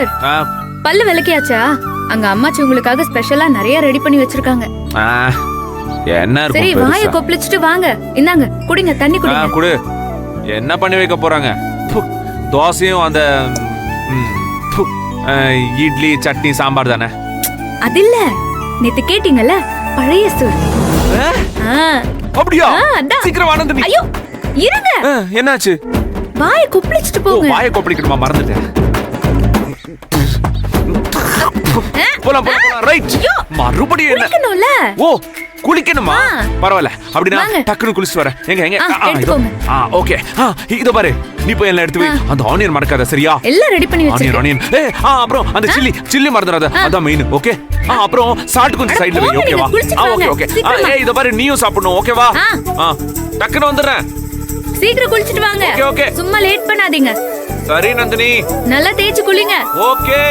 Sir, பல்லு விளக்கியாச்சா? அங்க அம்மாச்சி உங்களுக்காக ஸ்பெஷலா நிறைய ரெடி பண்ணி வச்சிருக்காங்க. என்ன சரி, வாயை கொப்பளிச்சுட்டு வாங்க. இந்தாங்க, குடிங்க, தண்ணி குடிங்க. குடு. என்ன பண்ணி வைக்க போறாங்க? தோசையும் அந்த இட்லி சட்னி சாம்பார் தானே? அது இல்ல, நேத்து கேட்டீங்கல்ல, பழைய சோறு. அப்படியா? சீக்கிரம் ஆனந்தனி. ஐயோ இருங்க. என்னாச்சு? வாயை கொப்பளிச்சுட்டு போங்க. வாயை கொப்பளிக்கணுமா? மறந்துட்டேன். போலாம் போலாம். ரைட். மறுபடியும் என்ன? ஓ, குளிக்கணுமா? பரவாயில்ல. அப்படினா டக்குனு குளிச்சு வரேன். எங்க ஓகே. இத பாரு, நீ போய் எல்லாம் எடுத்து வை. அந்த ஆனியன் மறக்காத, சரியா? எல்லாம் ரெடி பண்ணி வச்சிருக்கேன். ஆனியன். அப்புறம் அந்த சில்லி மறந்துடாத. அதான் மெயின். ஓகே. அப்புறம் சால்ட் கொஞ்சம் சைடுல வை. ஓகேவா? ஓகே. இத பாரு, நீயும் சாப்பிடணும். ஓகேவா? டக்குனு வந்துறேன். சீக்கிரம் குளிச்சிட்டு வாங்க. ஓகே. சும்மா லேட் பண்ணாதீங்க. சரி நந்தினி. நல்லா தேய்ச்சு குளிங்க. Okay.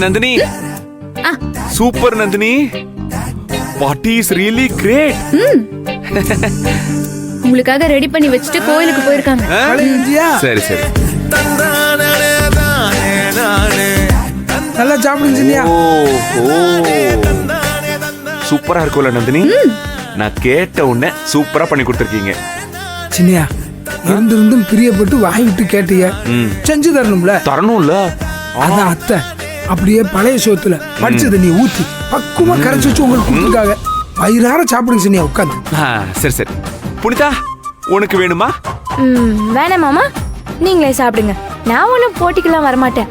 Nandini, super Nandini. What is really great. உங்களுக்காக ரெடி பண்ணி வச்சிட்டு கோயிலுக்கு போயிருக்காங்க. சரி சரி. நல்லா சாப்பிடுங்க. சூப்பரா இருக்கும்ல நந்தினி? நான் கேட்ட உடனே சூப்பரா பண்ணி கொடுத்துருக்கீங்க. சின்னையா, இருந்திருந்தும் பிரியப்பட்டு வாய் விட்டு கேட்டீங்க, செஞ்சு தரணும்ல. தரணும்ல. அதான் அத்தை அப்படியே பழைய சோத்துல படிச்ச தண்ணி ஊத்தி பக்குவமா கரைச்சு வச்சு உங்களுக்கு கொடுத்துருக்காங்க. வயிறார சாப்பிடுங்க சின்னையா, உட்காந்து. சரி சரி. புனிதா, உனக்கு வேணுமா? வேணாம் மாமா, நீங்களே சாப்பிடுங்க. நான் ஒன்னும் போட்டிக்கெல்லாம் வரமாட்டேன்.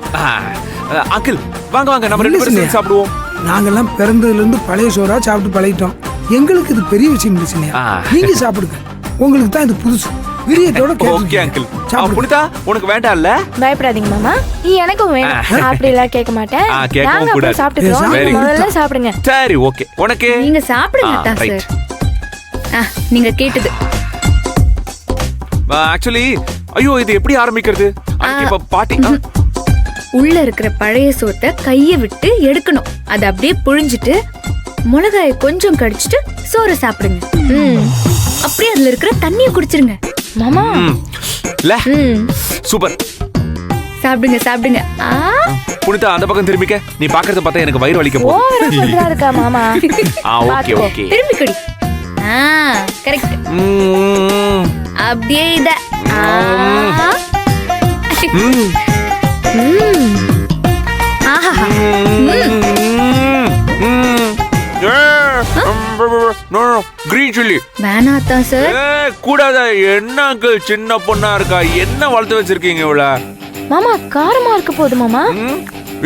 அங்கிள், வாங்க வாங்க, நம்ம ரெண்டு பேரும் சேர்ந்து சாப்பிடுவோம். நாங்கெல்லாம் பிறந்ததுல இருந்து பழைய சோறா சாப்பிட்டு பழகிட்டோம். எங்களுக்கு இது பெரிய விஷயம் இல்லை சின்னையா. நீங்க சாப்பிடுங்க, உங்களுக்கு தான் இது புதுசு. விரியத்தோட ஓகே அங்கிள். புனிதா, உனக்கு வேண்டாம் இல்ல? பயப்படாதீங்க மாமா, எனக்கும் வேணும். அப்படி எல்லாம் கேட்க மாட்டேன். நாங்க அப்புறம் சாப்பிட்டுக்கிறோம். முதல்ல சாப்பிடுங்க. சரி ஓகே. உனக்கு நீங்க சாப்பிடுங்க தான் சார். நீங்க கேட்டது. ஆக்சுவலி, ஐயோ, இது எப்படி ஆரம்பிக்கிறது? இப்ப பாட்டி உள்ள இருக்கிற பழைய சோத்தை கைய விட்டு எடுக்கணும். அதை அப்படியே புழிஞ்சிட்டு மிளகாய கொஞ்சம் கடிச்சிட்டு சோறு சாப்பிடுங்க. அப்படியே அதுல இருக்கிற தண்ணிய குடிச்சிருங்க. மாமா சூப்பர். சாப்பிடுங்க சாப்பிடுங்க. புனிதா, அந்த பக்கம் திரும்பிக்க. நீ பாக்குறத பார்த்தா எனக்கு வயிறு வலிக்க போகுது. ஓவரா இருக்கா மாமா? Okay okay. திரும்பி குடி. கரெக்ட். அப்படியே இத. கிரீன் சில்லி வேணாத்தா சார். கூடாத. என்ன அங்கிள், சின்ன பொண்ணா இருக்கா, என்ன வளர்த்து வச்சிருக்கீங்க இவள? மாமா, காரமா இருக்க போகுது மாமா.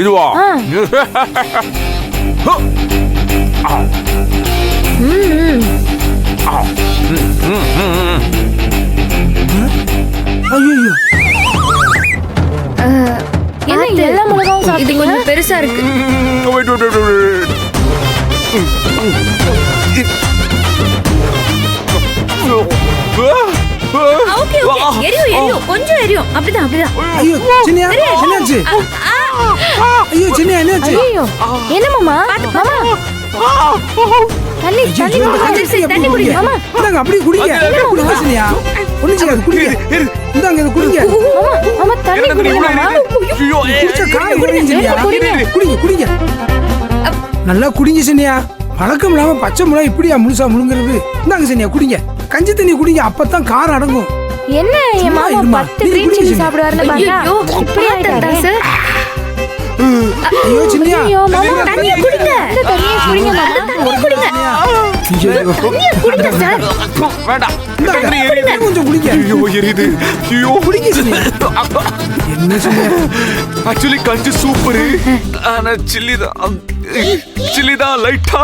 இதுவா? ஐயோ, என்ன எல்லா மிளகாவும் சாப்பிட்டீங்க? இது கொஞ்சம் பெருசா இருக்கு. Okay okay. எரியும் கொஞ்சம் எரியும். அப்படிதான் அப்படிதான். ஐயோ சின்னையா, என்னாச்சு? ஐயோ சின்னையா, என்னாச்சு? ஐயோ, என்ன மாமா? மாமா, தண்ணி தண்ணி குடிங்க. மாமா, இந்தாங்க, அப்படியே குடிங்க. குடிங்க சின்னையா, ஒண்ணும் செய்யாது, குடிங்க. இந்தாங்க, இத குடிங்க. மாமா, தண்ணி குடிங்க மாமா. குடிச்சா காரம் குடிங்க சின்னையா. குடிங்க குடிங்க, நல்லா குடிங்க சின்னையா. பழக்கம் இல்லாம பச்சை மிளகா இப்படியா முழுசா முழுங்குறது? இந்தாங்க சின்னையா, குடிங்க. கஞ்சி தண்ணி குடிங்க, அப்பதான் காரம் அடங்கும். என்ன என் மாமா 10 கிரீன் சில்லி சாப்பிடுவாருன்னு பார்த்தா இப்படி ஆயிட்டாரே சார். ஐயோ சின்னையா, தண்ணி குடிங்க. தண்ணி குடிங்க மாமா. தண்ணி குடிங்க. தண்ணி குடிங்க சார். வேண்டாம். கொஞ்சம் குடிங்க. ஐயோ, எரியுது. ஐயோ, குடிங்க சின்னையா. என்ன சின்னையா? ஆக்சுவலி கஞ்சி சூப்பர். ஆனா சில்லி தான் லைட்டா.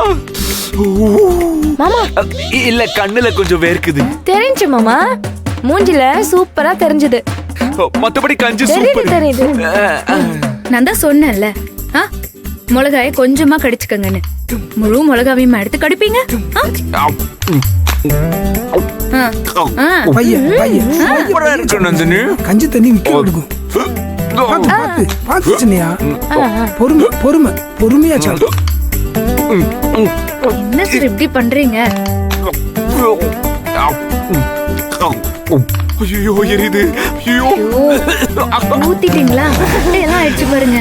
மாமா, இல்ல, கண்ணுல கொஞ்சம் வேர்க்குது. தெரிஞ்சு மாமா, மூஞ்சில சூப்பரா தெரிஞ்சது. மத்தபடி கஞ்சி சூப்பர். தெரியுது. நான் தான் சொன்னேன்ல, மிளகாய கொஞ்சமா கடிச்சுக்கங்கன்னு. முழு மிளகாவையும் எடுத்து கடிப்பீங்க. கஞ்சி தண்ணி விக்க கொடுக்கும். பாத்து சின்னையா, பொறுமையா சாப்பிடு. என்ன சார் இப்படி பண்றீங்க? ஐயோ எரியுது. ஐயோ ஊத்திட்டீங்களா? எல்லாம் ஆயிடுச்சு பாருங்க.